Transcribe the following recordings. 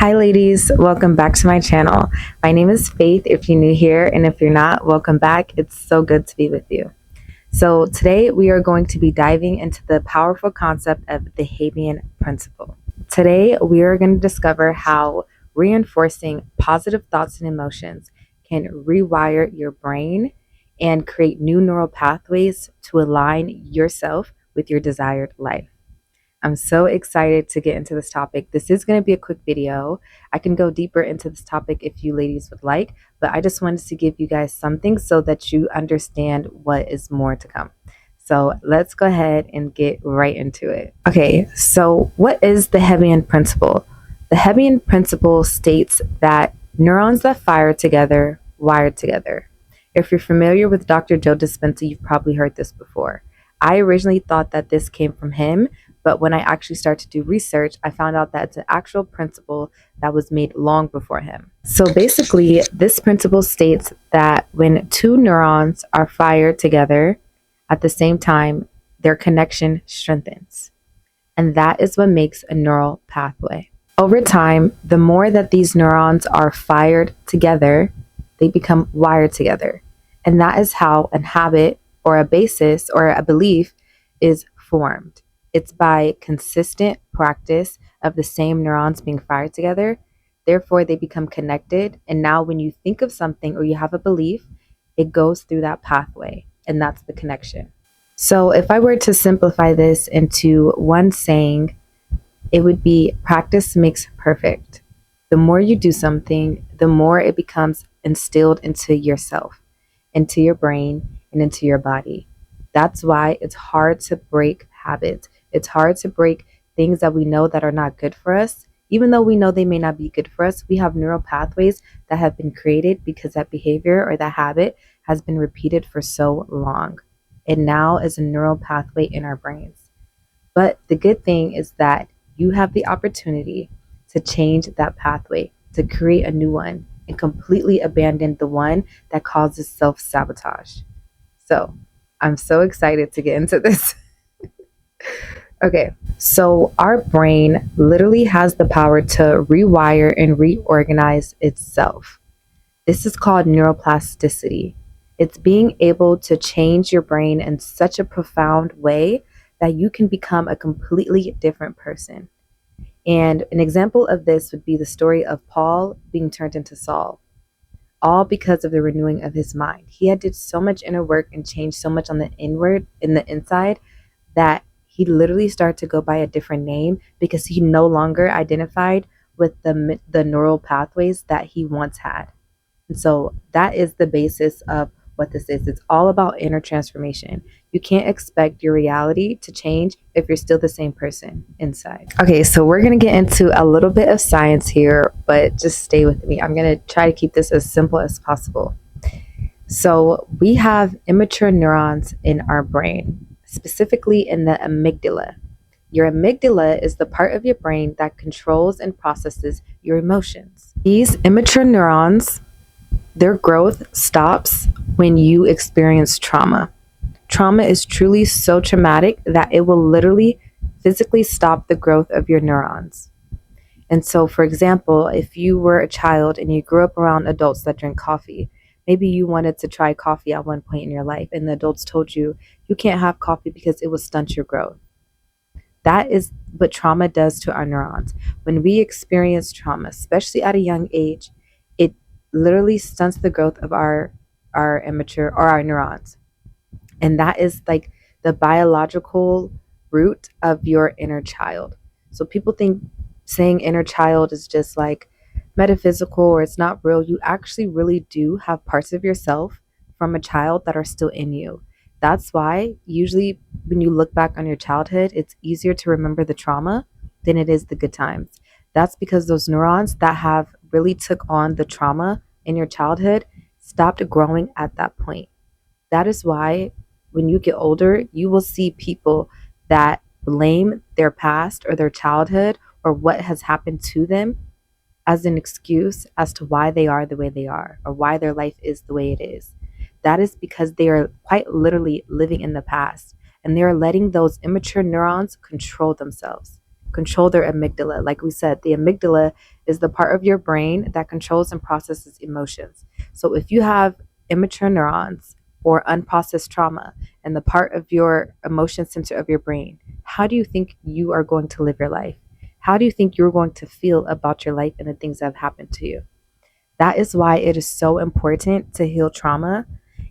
Hi, ladies. Welcome back to my channel. My name is Faith if you're new here, and if you're not, welcome back. It's so good to be with you. So, today we are going to be diving into the powerful concept of the Hebbian Principle. Today, we are going to discover how reinforcing positive thoughts and emotions can rewire your brain and create new neural pathways to align yourself with your desired life. I'm so excited to get into this topic. This is going to be a quick video. I can go deeper into this topic if you ladies would like, but I just wanted to give you guys something so that you understand what is more to come. So let's go ahead and get right into it. Okay, so what is the Hebbian Principle? The Hebbian Principle states that neurons that fire together wire together. If you're familiar with Dr. Joe Dispenza, you've probably heard this before. I originally thought that this came from him, but when I actually started to do research, I found out that it's an actual principle that was made long before him. So basically, this principle states that when two neurons are fired together at the same time, their connection strengthens. And that is what makes a neural pathway. Over time, the more that these neurons are fired together, they become wired together. And that is how a habit or a basis or a belief is formed. It's by consistent practice of the same neurons being fired together. Therefore, they become connected. And now when you think of something or you have a belief, it goes through that pathway. And that's the connection. So if I were to simplify this into one saying, it would be practice makes perfect. The more you do something, the more it becomes instilled into yourself, into your brain, and into your body. That's why it's hard to break habits. It's hard to break things that we know that are not good for us. Even though we know they may not be good for us, we have neural pathways that have been created because that behavior or that habit has been repeated for so long. It now is a neural pathway in our brains. But the good thing is that you have the opportunity to change that pathway, to create a new one, and completely abandon the one that causes self-sabotage. So I'm so excited to get into this. Okay, so our brain literally has the power to rewire and reorganize itself. This is called neuroplasticity. It's being able to change your brain in such a profound way that you can become a completely different person. And an example of this would be the story of Paul being turned into Saul, all because of the renewing of his mind. He had did so much inner work and changed so much on the inside, that he literally started to go by a different name because he no longer identified with the neural pathways that he once had. And so that is the basis of what this is. It's all about inner transformation. You can't expect your reality to change if you're still the same person inside. Okay, so we're going to get into a little bit of science here, but just stay with me. I'm going to try to keep this as simple as possible. So we have immature neurons in our brain, specifically in the amygdala. Your amygdala is the part of your brain that controls and processes your emotions. These immature neurons, their growth stops when you experience trauma. Trauma is truly so traumatic that it will literally physically stop the growth of your neurons. And so, for example, if you were a child and you grew up around adults that drink coffee, maybe you wanted to try coffee at one point in your life, and the adults told you you can't have coffee because it will stunt your growth. That is what trauma does to our neurons. When we experience trauma, especially at a young age, it literally stunts the growth of our immature or our neurons. And that is like the biological root of your inner child. So people think saying inner child is just like metaphysical or it's not real. You actually really do have parts of yourself from a child that are still in you. That's why usually when you look back on your childhood, it's easier to remember the trauma than it is the good times. That's because those neurons that have really took on the trauma in your childhood stopped growing at that point. That is why when you get older, you will see people that blame their past or their childhood or what has happened to them as an excuse as to why they are the way they are or why their life is the way it is. That is because they are quite literally living in the past and they are letting those immature neurons control themselves. control their amygdala. Like we said, the amygdala is the part of your brain that controls and processes emotions. So if you have immature neurons or unprocessed trauma in the part of your emotion center of your brain, how do you think you are going to live your life? How do you think you're going to feel about your life and the things that have happened to you? That is why it is so important to heal trauma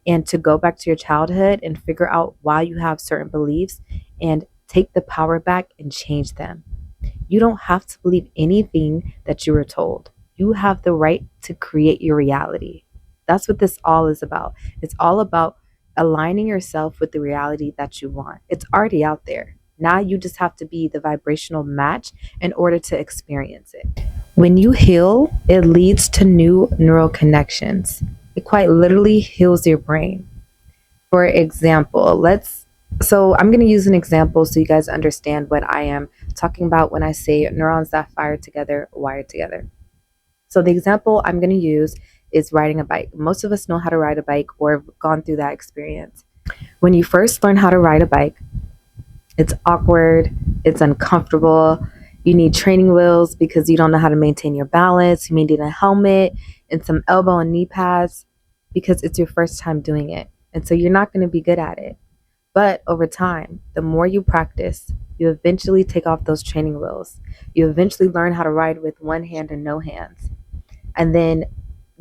and to go back to your childhood and figure out why you have certain beliefs and take the power back and change them. You don't have to believe anything that you were told. You have the right to create your reality. That's what this all is about. It's all about aligning yourself with the reality that you want. It's already out there. Now you just have to be the vibrational match in order to experience it. When you heal, it leads to new neural connections. It quite literally heals your brain. For example, I'm going to use an example so you guys understand what I am talking about when I say neurons that fire together, wire together. So the example I'm going to use is riding a bike. Most of us know how to ride a bike or have gone through that experience. When you first learn how to ride a bike, it's awkward, it's uncomfortable. You need training wheels because you don't know how to maintain your balance. You may need a helmet and some elbow and knee pads because it's your first time doing it. And so you're not going to be good at it. But over time, the more you practice, you eventually take off those training wheels. You eventually learn how to ride with one hand and no hands. And then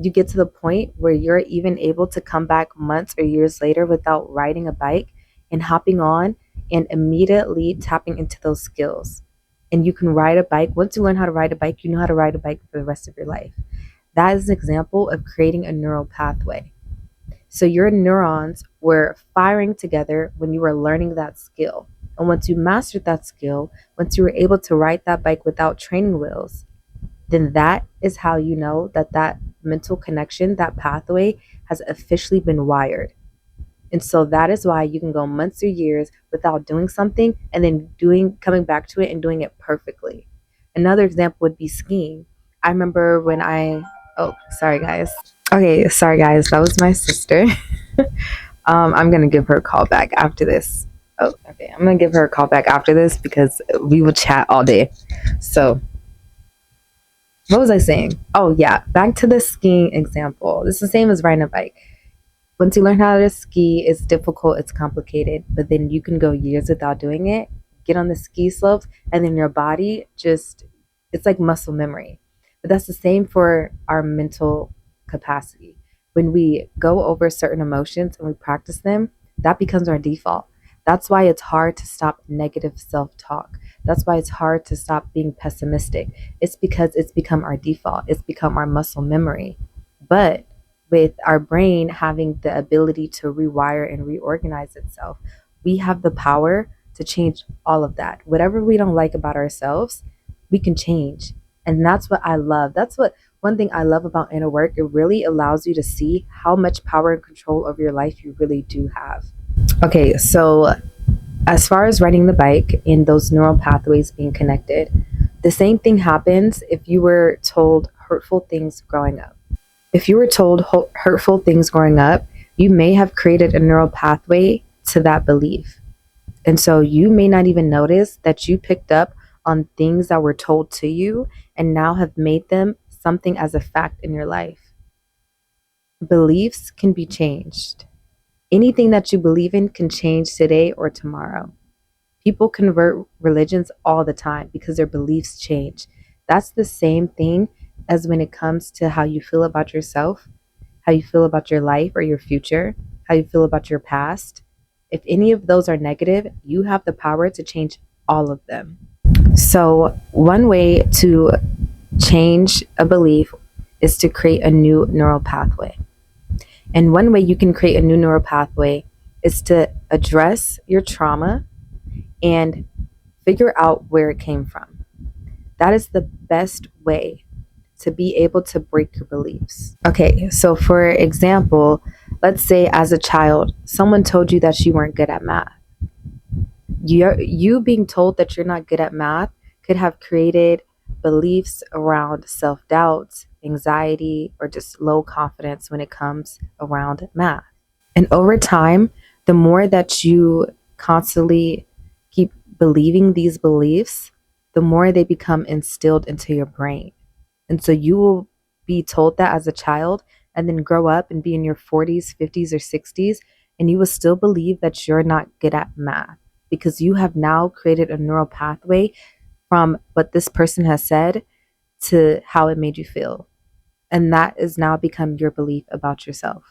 you get to the point where you're even able to come back months or years later without riding a bike and hopping on and immediately tapping into those skills. And you can ride a bike. Once you learn how to ride a bike, you know how to ride a bike for the rest of your life. That is an example of creating a neural pathway. So your neurons were firing together when you were learning that skill. And once you mastered that skill, once you were able to ride that bike without training wheels, then that is how you know that that mental connection, that pathway has officially been wired. And so that is why you can go months or years without doing something and then coming back to it and doing it perfectly. Another example would be skiing. I remember oh, sorry guys. Okay, sorry guys, that was my sister. I'm gonna give her a call back after this. Oh, okay, I'm gonna give her a call back after this because we will chat all day. So, what was I saying? Oh yeah, back to the skiing example. It's the same as riding a bike. Once you learn how to ski, it's difficult, it's complicated, but then you can go years without doing it, get on the ski slopes, and then your body it's like muscle memory. But that's the same for our mental capacity. When we go over certain emotions and we practice them, that becomes our default. That's why it's hard to stop negative self talk. That's why it's hard to stop being pessimistic. It's because it's become our default, it's become our muscle memory. But with our brain having the ability to rewire and reorganize itself, we have the power to change all of that. Whatever we don't like about ourselves, we can change. And that's what I love. That's what one thing I love about inner work. It really allows you to see how much power and control over your life you really do have. Okay, so as far as riding the bike and those neural pathways being connected, the same thing happens if you were told hurtful things growing up. If you were told hurtful things growing up, you may have created a neural pathway to that belief. And so you may not even notice that you picked up on things that were told to you and now have made them something as a fact in your life. Beliefs can be changed. Anything that you believe in can change today or tomorrow. People convert religions all the time because their beliefs change. That's the same thing as when it comes to how you feel about yourself, how you feel about your life or your future, how you feel about your past. If any of those are negative, you have the power to change all of them. So, one way to change a belief is to create a new neural pathway. And one way you can create a new neural pathway is to address your trauma and figure out where it came from. That is the best way to be able to break your beliefs. Okay, so for example, let's say as a child, someone told you that you weren't good at math. You being told that you're not good at math could have created beliefs around self-doubt, anxiety, or just low confidence when it comes around math. And over time, the more that you constantly keep believing these beliefs, the more they become instilled into your brain. And so you will be told that as a child and then grow up and be in your 40s, 50s, or 60s, and you will still believe that you're not good at math because you have now created a neural pathway from what this person has said to how it made you feel. And that has now become your belief about yourself.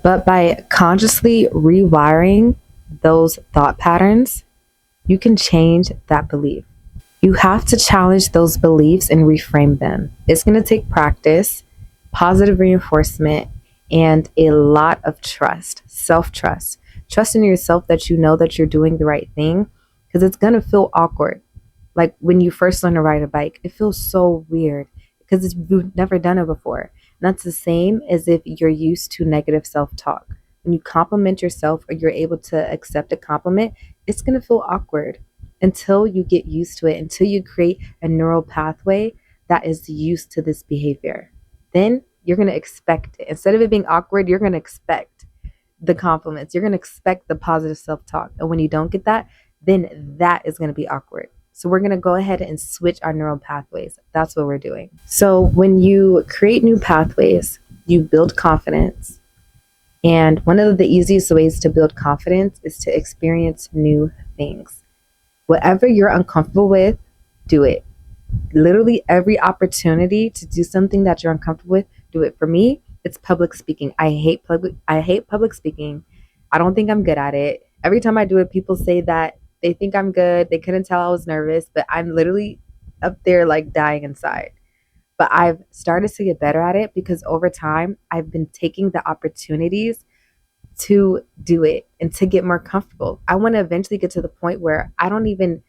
But by consciously rewiring those thought patterns, you can change that belief. You have to challenge those beliefs and reframe them. It's going to take practice, positive reinforcement, and a lot of trust, self trust. Trust in yourself that you know that you're doing the right thing because it's going to feel awkward. Like when you first learn to ride a bike, it feels so weird because you've never done it before. And that's the same as if you're used to negative self talk. When you compliment yourself or you're able to accept a compliment, it's going to feel awkward until you get used to it, until you create a neural pathway that is used to this behavior. Then you're going to expect it. Instead of it being awkward, you're going to expect the compliments. You're going to expect the positive self talk. And when you don't get that, then that is going to be awkward. So we're going to go ahead and switch our neural pathways. That's what we're doing. So when you create new pathways, you build confidence. And one of the easiest ways to build confidence is to experience new things. Whatever you're uncomfortable with, do it. Literally every opportunity to do something that you're uncomfortable with, do it. For me, it's public speaking. I hate public speaking. I don't think I'm good at it. Every time I do it, people say that they think I'm good. They couldn't tell I was nervous, but I'm literally up there like dying inside. But I've started to get better at it because over time, I've been taking the opportunities to do it and to get more comfortable. I want to eventually get to the point where I don't even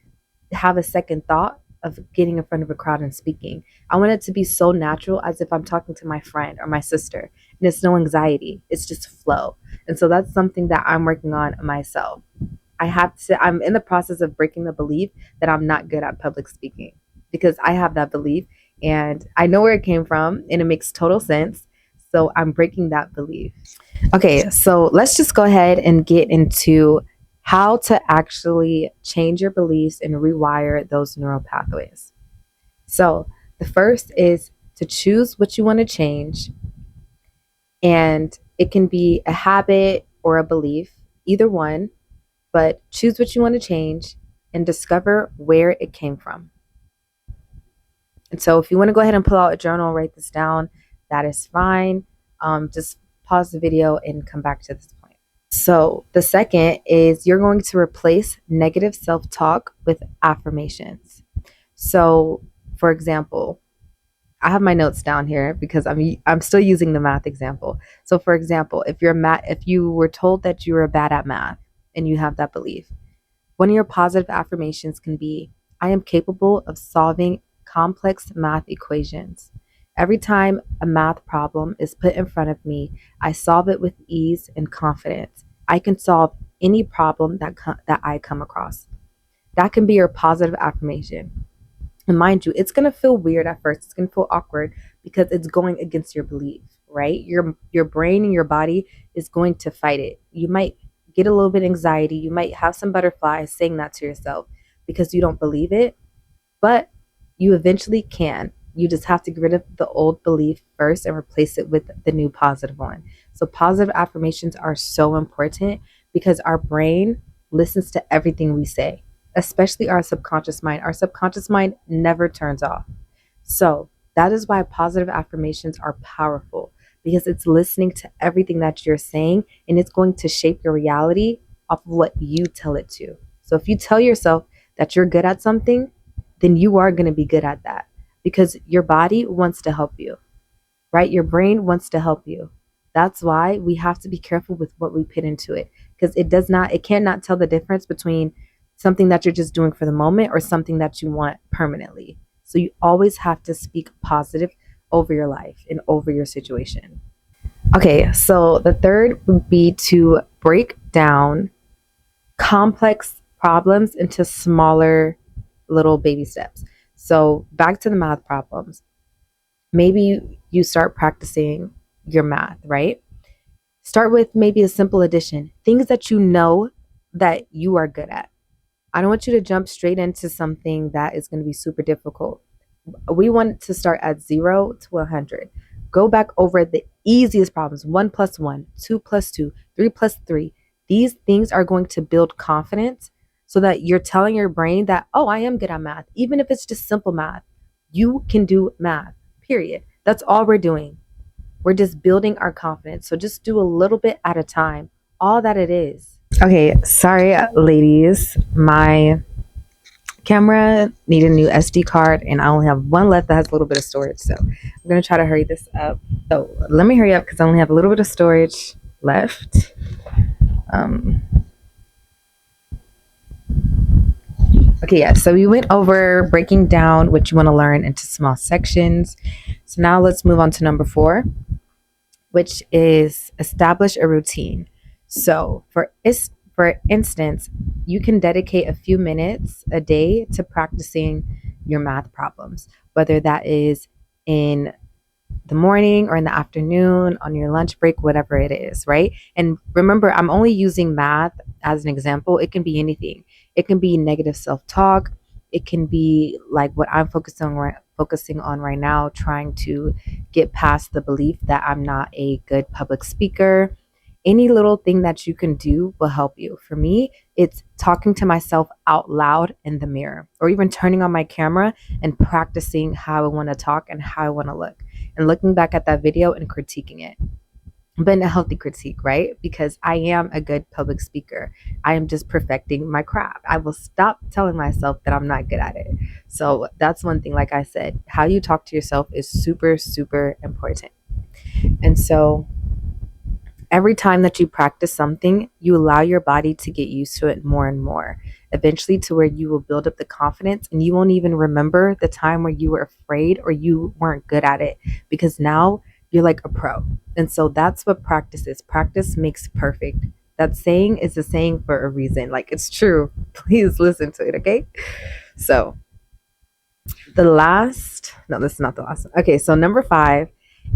have a second thought of getting in front of a crowd and speaking. I want it to be so natural as if I'm talking to my friend or my sister. And it's no anxiety, it's just flow. And so that's something that I'm working on myself. I'm in the process of breaking the belief that I'm not good at public speaking because I have that belief and I know where it came from and it makes total sense. So I'm breaking that belief. Okay, so let's just go ahead and get into how to actually change your beliefs and rewire those neural pathways. So the first is to choose what you want to change, and it can be a habit or a belief, either one, but choose what you want to change and discover where it came from. And so if you want to go ahead and pull out a journal, write this down, that is fine. Just pause the video and come back to this point. So the second is you're going to replace negative self-talk with affirmations. So for example, I have my notes down here because I'm still using the math example. So for example, if you were told that you were bad at math and you have that belief, one of your positive affirmations can be, I am capable of solving complex math equations. Every time a math problem is put in front of me, I solve it with ease and confidence. I can solve any problem that I come across. That can be your positive affirmation. And mind you, it's going to feel weird at first. It's going to feel awkward because it's going against your belief, right? Your brain and your body is going to fight it. You might get a little bit anxiety. You might have some butterflies saying that to yourself because you don't believe it, but you eventually can. You just have to get rid of the old belief first and replace it with the new positive one. So positive affirmations are so important because our brain listens to everything we say, especially our subconscious mind. Our subconscious mind never turns off. So that is why positive affirmations are powerful because it's listening to everything that you're saying and it's going to shape your reality off of what you tell it to. So if you tell yourself that you're good at something, then you are going to be good at that because your body wants to help you, right? Your brain wants to help you. That's why we have to be careful with what we put into it because it cannot tell the difference between something that you're just doing for the moment or something that you want permanently. So you always have to speak positive over your life and over your situation. Okay, so the third would be to break down complex problems into smaller little baby steps. So back to the math problems. Maybe you start practicing your math, right? Start with maybe a simple addition, things that you know that you are good at. I don't want you to jump straight into something that is going to be super difficult. We want to start at 0 to 100. Go back over the easiest problems: 1 plus 1, 2 plus 2, 3 plus 3. These things are going to build confidence so that you're telling your brain that, oh, I am good at math. Even if it's just simple math, you can do math, period. That's all we're doing. We're just building our confidence. So just do a little bit at a time, all that it is. Okay, sorry, ladies. My camera need a new SD card, and I only have one left that has a little bit of storage. So I'm gonna try to hurry this up. So let me hurry up because I only have a little bit of storage left. Um, okay, yeah. So we went over breaking down what you want to learn into small sections. So now let's move on to number 4, which is establish a routine. So for instance, you can dedicate a few minutes a day to practicing your math problems, whether that is in the morning or in the afternoon, on your lunch break, whatever it is, right? And remember, I'm only using math as an example. It can be anything. It can be negative self-talk. It can be like what I'm focusing on right now, trying to get past the belief that I'm not a good public speaker. Any little thing that you can do will help you. For me, it's talking to myself out loud in the mirror, or even turning on my camera and practicing how I want to talk and how I want to look, and looking back at that video and critiquing it. But in a healthy critique, right? Because I am a good public speaker. I am just perfecting my craft. I will stop telling myself that I'm not good at it. So that's one thing. Like I said, how you talk to yourself is super, super important. And so every time that you practice something, you allow your body to get used to it more and more, eventually to where you will build up the confidence and you won't even remember the time where you were afraid or you weren't good at it, because now you're like a pro. And so that's what practice is. Practice makes perfect. That saying is a saying for a reason. Like, it's true. Please listen to it, okay? So no, this is not the last one. Okay, so number 5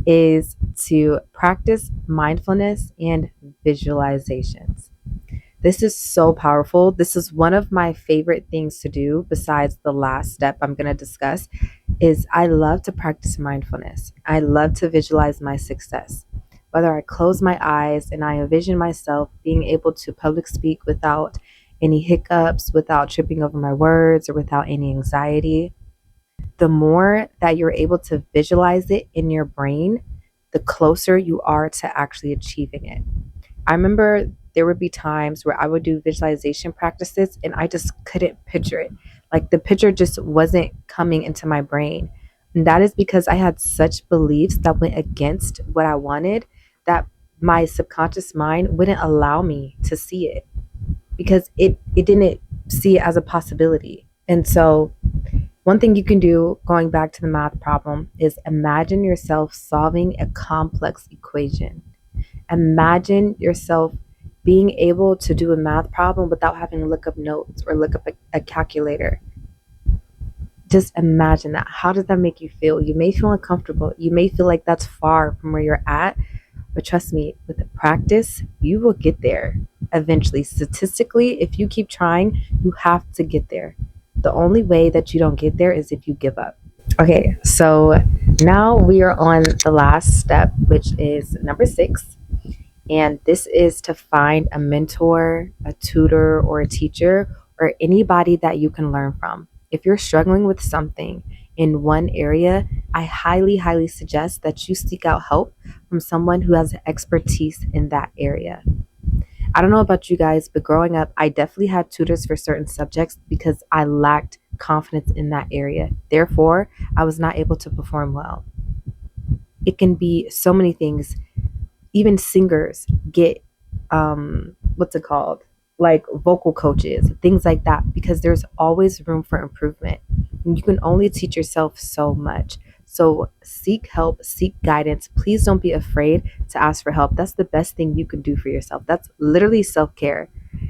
is to practice mindfulness and visualizations. This is so powerful. This is one of my favorite things to do besides the last step I'm going to discuss. Is I love to practice mindfulness. I love to visualize my success. Whether I close my eyes and I envision myself being able to public speak without any hiccups, without tripping over my words, or without any anxiety, the more that you're able to visualize it in your brain, the closer you are to actually achieving it. I remember there would be times where I would do visualization practices and I just couldn't picture it. Like, the picture just wasn't coming into my brain. And that is because I had such beliefs that went against what I wanted, that my subconscious mind wouldn't allow me to see it, because it didn't see it as a possibility. And so one thing you can do, going back to the math problem, is imagine yourself solving a complex equation. Imagine yourself being able to do a math problem without having to look up notes or look up a calculator. Just imagine that. How does that make you feel? You may feel uncomfortable. You may feel like that's far from where you're at, but trust me, with the practice, you will get there eventually. Statistically, if you keep trying, you have to get there. The only way that you don't get there is if you give up. Okay, so now we are on the last step, which is number 6. And this is to find a mentor, a tutor, or a teacher, or anybody that you can learn from. If you're struggling with something in one area, I highly, highly suggest that you seek out help from someone who has expertise in that area. I don't know about you guys, but growing up, I definitely had tutors for certain subjects because I lacked confidence in that area. Therefore, I was not able to perform well. It can be so many things. Even singers get what's it called, like vocal coaches, things like that, because there's always room for improvement, and you can only teach yourself so much. So seek help, seek guidance. Please don't be afraid to ask for help. That's the best thing you can do for yourself. That's literally self-care,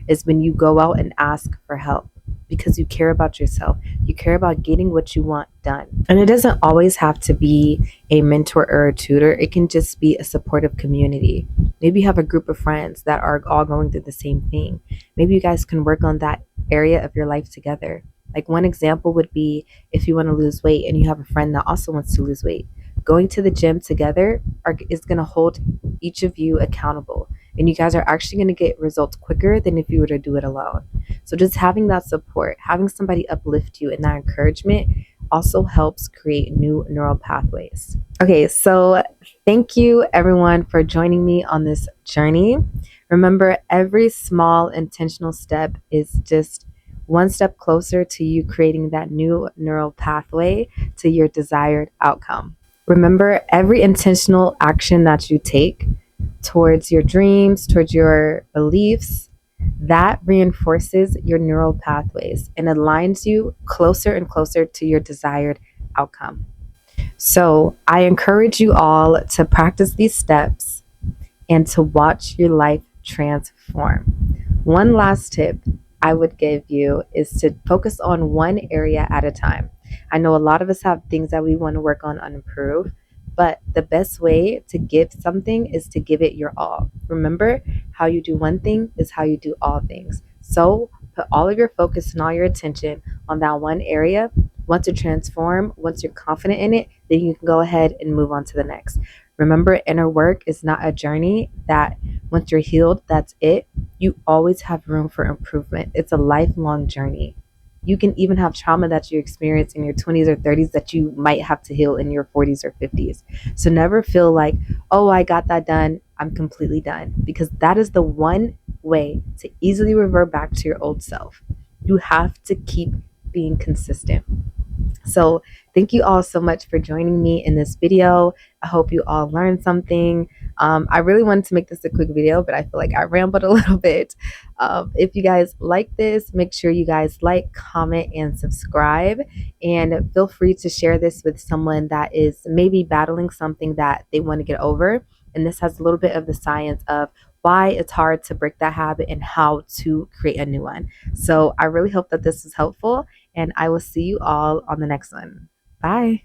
is when you go out and ask for help. because you care about yourself. You care about getting what you want done. And it doesn't always have to be a mentor or a tutor, it can just be a supportive community. Maybe you have a group of friends that are all going through the same thing. Maybe you guys can work on that area of your life together. Like one example would be if you want to lose weight and you have a friend that also wants to lose weight. Going to the gym together is going to hold each of you accountable. And you guys are actually going to get results quicker than if you were to do it alone. So just having that support, having somebody uplift you and that encouragement also helps create new neural pathways. Okay, so thank you everyone for joining me on this journey. Remember, every small intentional step is just one step closer to you creating that new neural pathway to your desired outcome. Remember, every intentional action that you take towards your dreams, towards your beliefs, that reinforces your neural pathways and aligns you closer and closer to your desired outcome. So I encourage you all to practice these steps and to watch your life transform. One last tip I would give you is to focus on one area at a time. I know a lot of us have things that we want to work on and improve, but the best way to give something is to give it your all. Remember, how you do one thing is how you do all things. So put all of your focus and all your attention on that one area. Once you transform, once you're confident in it, then you can go ahead and move on to the next. Remember, inner work is not a journey that once you're healed, that's it. You always have room for improvement. It's a lifelong journey. You can even have trauma that you experience in your 20s or 30s that you might have to heal in your 40s or 50s. So never feel like, oh, I got that done, I'm completely done, because that is the one way to easily revert back to your old self. You have to keep being consistent. So thank you all so much for joining me in this video. I hope you all learned something. I really wanted to make this a quick video, but I feel like I rambled a little bit. If you guys like this, make sure you guys like, comment, and subscribe. And feel free to share this with someone that is maybe battling something that they want to get over. And this has a little bit of the science of why it's hard to break that habit and how to create a new one. So I really hope that this was helpful, and I will see you all on the next one. Bye.